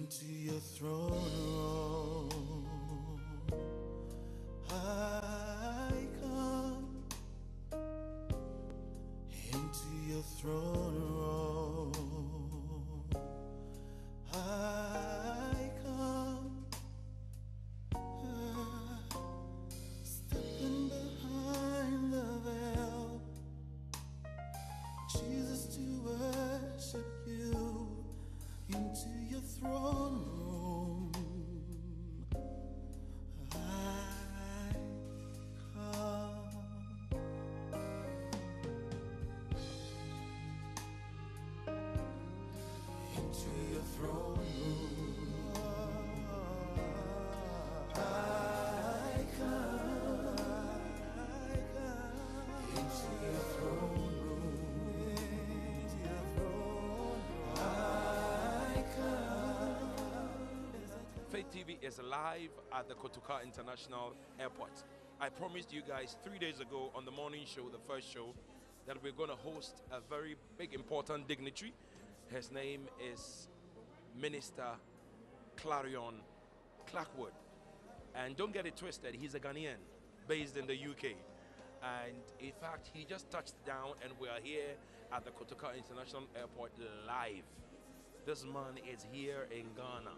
into your throne room. I come into your throne room. I come stepping behind the veil, Jesus, to worship you into your throne room. I come into your throne room. I come into your throne room. Into your throne room. I come. Faith TV is live at the Kotoka International Airport. I promised you guys 3 days ago on the morning show, the first show, that we're going to host a very big, important dignitary. His name is Minister Clarion Clarkewoode. And don't get it twisted, he's a Ghanaian based in the UK. And in fact, he just touched down and we are here at the Kotoka International Airport live. This man is here in Ghana.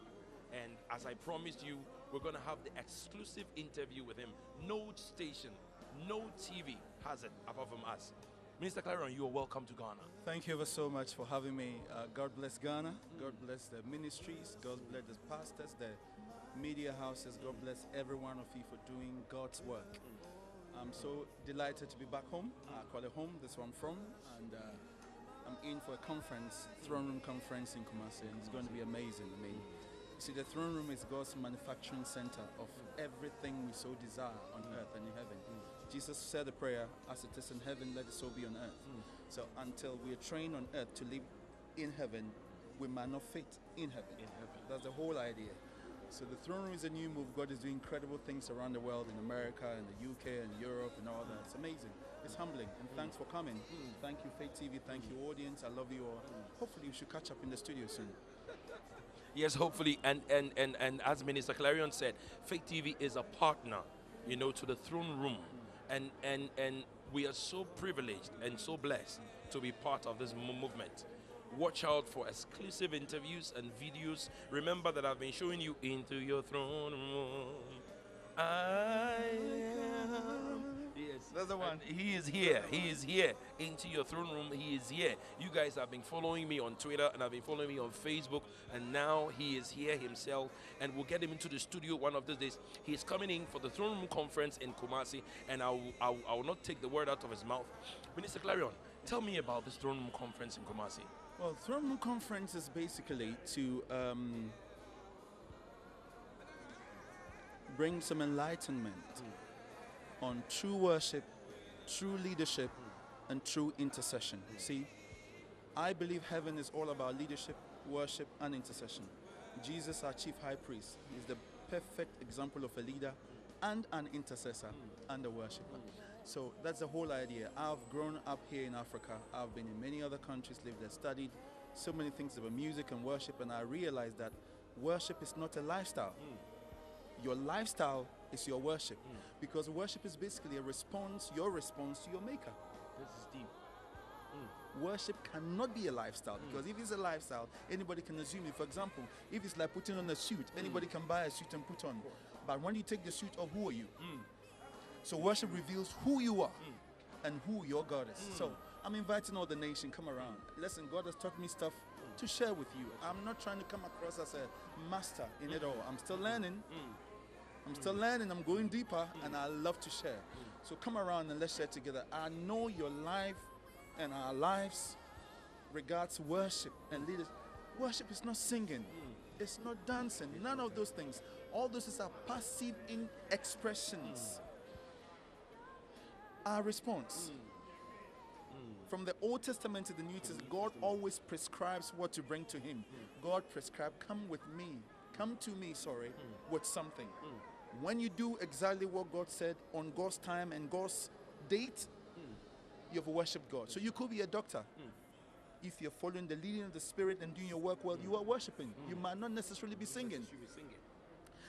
And as I promised you, we're going to have the exclusive interview with him. No station, no TV has it apart from us. Minister Clarion, you are welcome to Ghana. Thank you ever so much for having me. God bless Ghana. God bless the ministries. God bless the pastors, the media houses. God bless every one of you for doing God's work. I'm so delighted to be back home. I call it home. That's where I'm from. And I'm in for a conference, throne room conference in Kumasi. And it's going to be amazing. I mean, you see, the throne room is God's manufacturing center of everything we so desire on earth and in heaven. Jesus said the prayer, as it is in heaven, let it so be on earth. So until we are trained on earth to live in heaven, we might not fit in heaven. That's the whole idea. So the throne room is a new move. God is doing incredible things around the world, in America, in the UK, and Europe, and all that. It's amazing. It's humbling. And thanks for coming. Thank you, Faith TV. Thank you, audience. I love you all. Hopefully, we should catch up in the studio soon. Yes, hopefully. And as Minister Clarion said, Faith TV is a partner, to the throne room. And we are so privileged and so blessed to be part of this movement. Watch out for exclusive interviews and videos. Remember that I've been showing you into your throne room. I am. Yes, That's the one. And he is here. He is here. Into your throne room. He is here. You guys have been following me on Twitter and have been following me on Facebook. And now he is here himself. And we'll get him into the studio one of these days. He is coming in for the throne room conference in Kumasi. And I will not take the word out of his mouth. Minister Clarion, tell me about this throne room conference in Kumasi. Well, throne room conference is basically to bring some enlightenment on true worship, true leadership, and true intercession. See, I believe heaven is all about leadership, worship, and intercession. Jesus, our chief high priest, is the perfect example of a leader and an intercessor and a worshiper. So that's the whole idea. I've grown up here in Africa. I've been in many other countries, lived there, studied so many things about music and worship, and I realized that worship is not a lifestyle. Your lifestyle is your worship, because worship is basically a response, your response to your maker. This is deep. Worship cannot be a lifestyle, because if it's a lifestyle, anybody can assume it. For example, if it's like putting on a suit, anybody can buy a suit and put on. But when you take the suit off, who are you? So worship reveals who you are and who your God is. So I'm inviting all the nation, come around. Listen, God has taught me stuff to share with you. I'm not trying to come across as a master in it all. I'm still learning. I'm going deeper, and I love to share. So come around and let's share together. I know your life and our lives regards worship and leadership. Worship is not singing. It's not dancing. None of those things. All those are passive in expressions. Our response. From the Old Testament to the New Testament, God always prescribes what to bring to Him. God prescribed, come to me, with something. When you do exactly what God said on God's time and God's date, you've worshipped God. So you could be a doctor. if you're following the leading of the Spirit and doing your work well, you are worshiping. You might not necessarily be singing.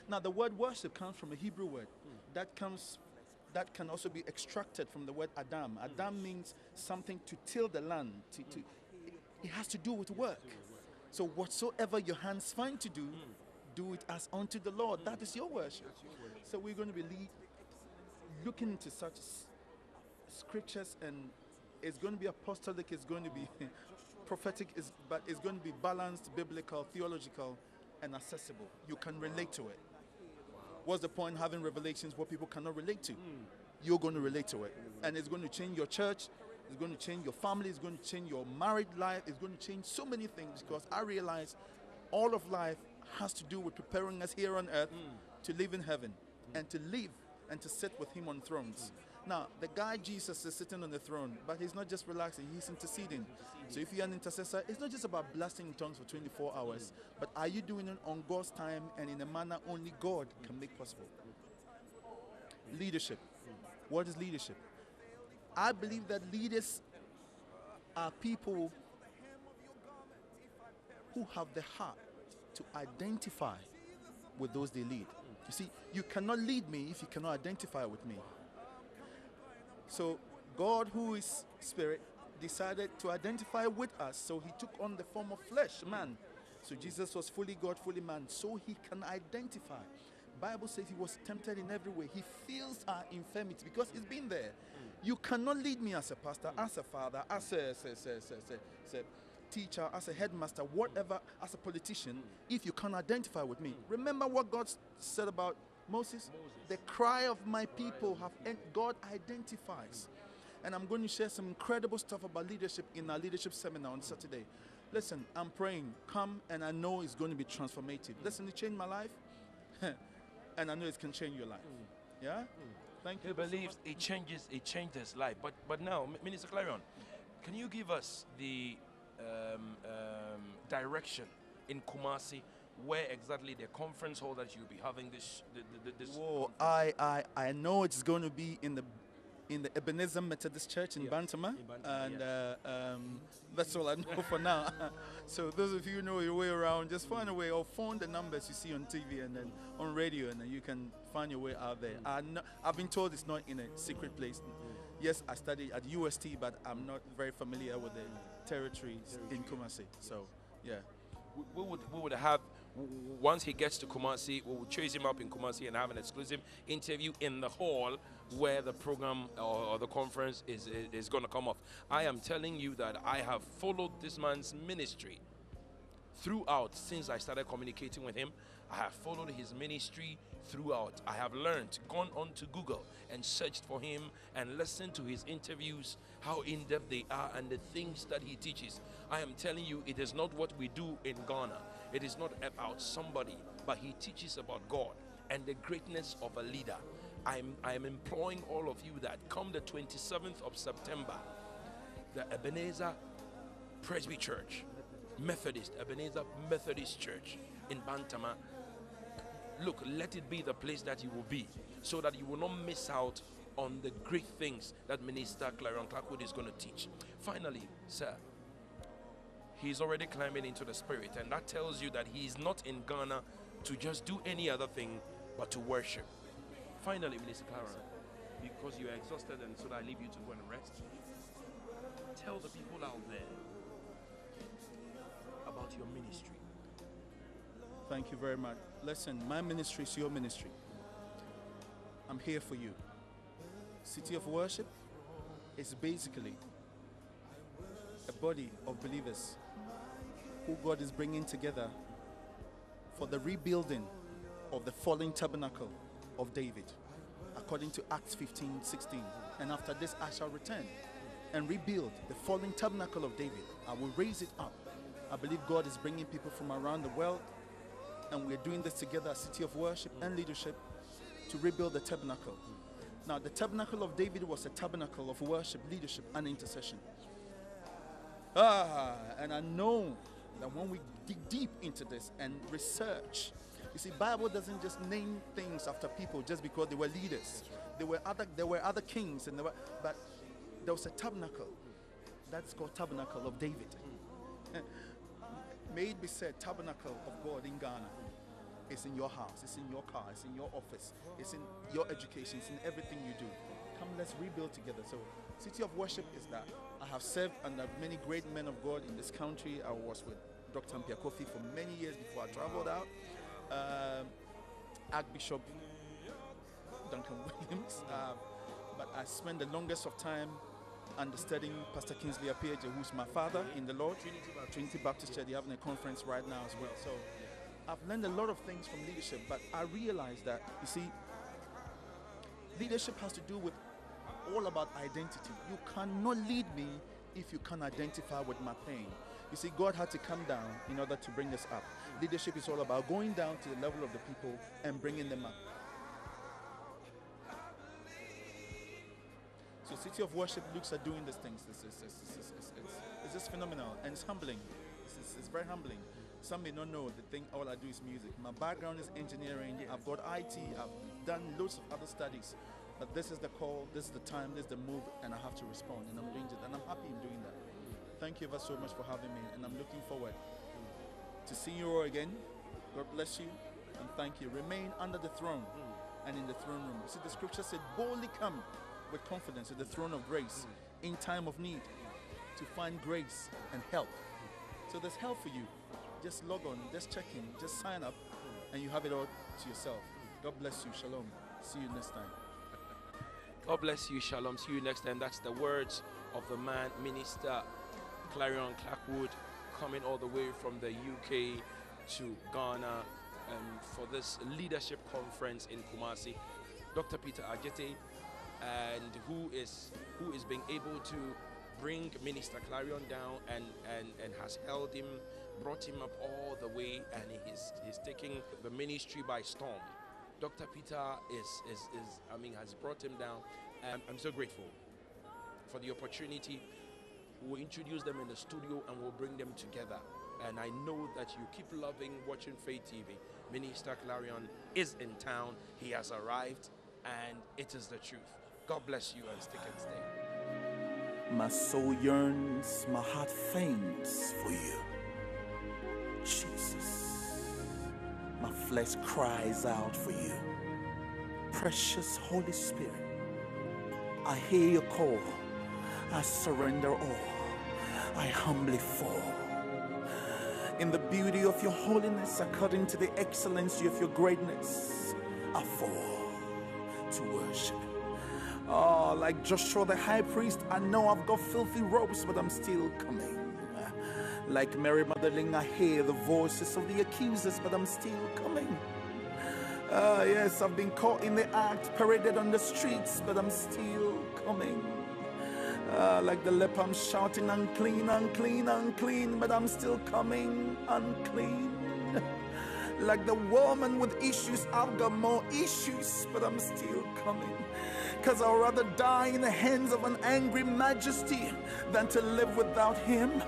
Now, the word worship comes from a Hebrew word that can also be extracted from the word Adam. Adam means something to till the land. It has to do with work. So whatsoever your hands find to do, do it as unto the Lord. That is your worship. So we're going to be looking into such scriptures, and it's going to be apostolic, it's going to be prophetic, but it's going to be balanced, biblical, theological, and accessible. You can relate to it. What's the point having revelations what people cannot relate to? You're going to relate to it. And it's going to change your church, it's going to change your family, it's going to change your married life, it's going to change so many things, because I realize all of life has to do with preparing us here on earth to live in heaven and to live and to sit with him on thrones. Now, the guy Jesus is sitting on the throne, but he's not just relaxing, he's interceding. So if you're an intercessor, it's not just about blasting in tongues for 24 hours, but are you doing it on God's time and in a manner only God can make possible? Leadership. What is leadership? I believe that leaders are people who have the heart to identify with those they lead. You see, you cannot lead me if you cannot identify with me. So God, who is spirit, decided to identify with us, so he took on the form of flesh, man. So Jesus was fully God, fully man, so he can identify. Bible says he was tempted in every way. He feels our infirmity because he's been there. You cannot lead me as a pastor, as a father, as a teacher, as a headmaster, whatever, as a politician, if you can't identify with me. Remember what God said about Moses? The cry of my people God identifies. And I'm going to share some incredible stuff about leadership in our leadership seminar on Saturday. Listen, I'm praying, come, and I know it's going to be transformative. Listen, it changed my life, and I know it can change your life. Yeah? Thank you. He believes it changed his life. But now, Minister Clarion, can you give us the direction in Kumasi, where exactly the conference hall that you'll be having this? Whoa, I know it's going to be in the Ebenezer Methodist Church in Bantama, and that's all I know for now. So those of you who know your way around, just find a way, or phone the numbers you see on TV and then on radio, and then you can find your way out there. I've been told it's not in a secret place. Yes, I studied at UST, but I'm not very familiar with the territories in Kumasi. So, yeah. We would have, once he gets to Kumasi, we will chase him up in Kumasi and have an exclusive interview in the hall where the program or the conference is going to come off. I am telling you that I have followed this man's ministry throughout since I started communicating with him. I have followed his ministry throughout. I have learned, gone on to Google and searched for him and listened to his interviews, how in-depth they are and the things that he teaches. I am telling you, it is not what we do in Ghana. It is not about somebody, but he teaches about God and the greatness of a leader. I am imploring all of you that come the 27th of September, the Ebenezer Presby Church, Ebenezer Methodist Church in Bantama. Look, let it be the place that you will be, so that you will not miss out on the great things that Minister Clarion Clarkewoode is going to teach. Finally, sir, he's already climbing into the spirit, and that tells you that he's not in Ghana to just do any other thing but to worship. Finally, Minister Clarion, because you are exhausted and so that I leave you to go and rest, tell the people out there about your ministry. Thank you very much. Listen, my ministry is your ministry. I'm here for you. City of Worship is basically a body of believers who God is bringing together for the rebuilding of the fallen tabernacle of David, according to Acts 15:16. And after this I shall return and rebuild the fallen tabernacle of David. I will raise it up. I believe God is bringing people from around the world, and we're doing this together as City of Worship and leadership to rebuild the tabernacle. Now, the tabernacle of David was a tabernacle of worship, leadership, and intercession. And I know that when we dig deep into this and research, you see, Bible doesn't just name things after people just because they were leaders. There were other kings, but there was a tabernacle. That's called Tabernacle of David. May it be said, tabernacle of God in Ghana. It's in your house, it's in your car, it's in your office, it's in your education, it's in everything you do. Come, let's rebuild together. So, City of Worship is that. I have served under many great men of God in this country. I was with Dr. Mpia Kofi for many years before I traveled out. Archbishop Duncan Williams. But I spent the longest of time understudying Pastor Kingsley Apieje, who's my father in the Lord. Trinity Baptist Church, they're having a conference right now as well. So I've learned a lot of things from leadership, but I realized that, you see, leadership has to do with all about identity. You cannot lead me if you can't identify with my pain. You see, God had to come down in order to bring us up. Leadership is all about going down to the level of the people and bringing them up. So City of Worship looks at doing these things. It's just phenomenal, and it's humbling. It's very humbling. Some may not know, they think all I do is music. My background is engineering. I've got IT. I've done loads of other studies. But this is the call, this is the time, this is the move, and I have to respond, and I'm doing it, and I'm happy in doing that. Thank you ever so much for having me, and I'm looking forward to seeing you all again. God bless you, and thank you. Remain under the throne and in the throne room. See, the scripture said, boldly come with confidence to the throne of grace in time of need to find grace and help. So there's help for you. Just log on, just check in, just sign up, and you have it all to yourself. God bless you. Shalom. See you next time. God bless you. Shalom. See you next time. That's the words of the man, Minister Clarion Clarkewoode, coming all the way from the UK to Ghana for this leadership conference in Kumasi. Dr. Peter Ajete, and who is being able to bring Minister Clarion down and has held him, brought him up all the way, and he's taking the ministry by storm. Dr. Peter has brought him down. I'm so grateful for the opportunity. We'll introduce them in the studio and we'll bring them together. And I know that you keep loving watching Faith TV. Minister Clarion is in town. He has arrived, and it is the truth. God bless you, and stick and stay. My soul yearns, my heart faints for you, Jesus. My flesh cries out for you. Precious Holy Spirit, I hear your call. I surrender all. I humbly fall. In the beauty of your holiness, according to the excellency of your greatness, I fall to worship. Oh, like Joshua the high priest, I know I've got filthy robes, but I'm still coming. Like Mary Magdalene, I hear the voices of the accusers, but I'm still coming. Yes, I've been caught in the act, paraded on the streets, but I'm still coming. Like the leper, I'm shouting, unclean, unclean, unclean, but I'm still coming, unclean. Like the woman with issues, I've got more issues, but I'm still coming. Because I'd rather die in the hands of an angry majesty than to live without him.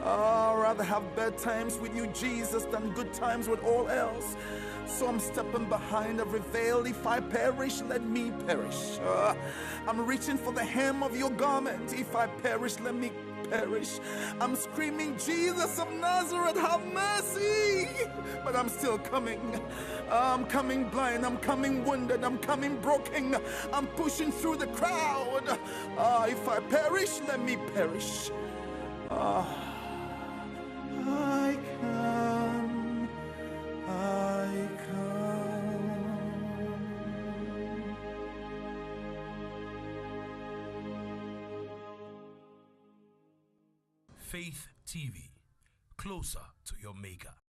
I'd rather have bad times with you, Jesus, than good times with all else. So I'm stepping behind every veil. If I perish, let me perish. I'm reaching for the hem of your garment. If I perish, let me perish. I'm screaming, Jesus of Nazareth, have mercy. But I'm still coming. I'm coming blind. I'm coming wounded. I'm coming broken. I'm pushing through the crowd. If I perish, let me perish. I come. I come. Faith TV, closer to your maker.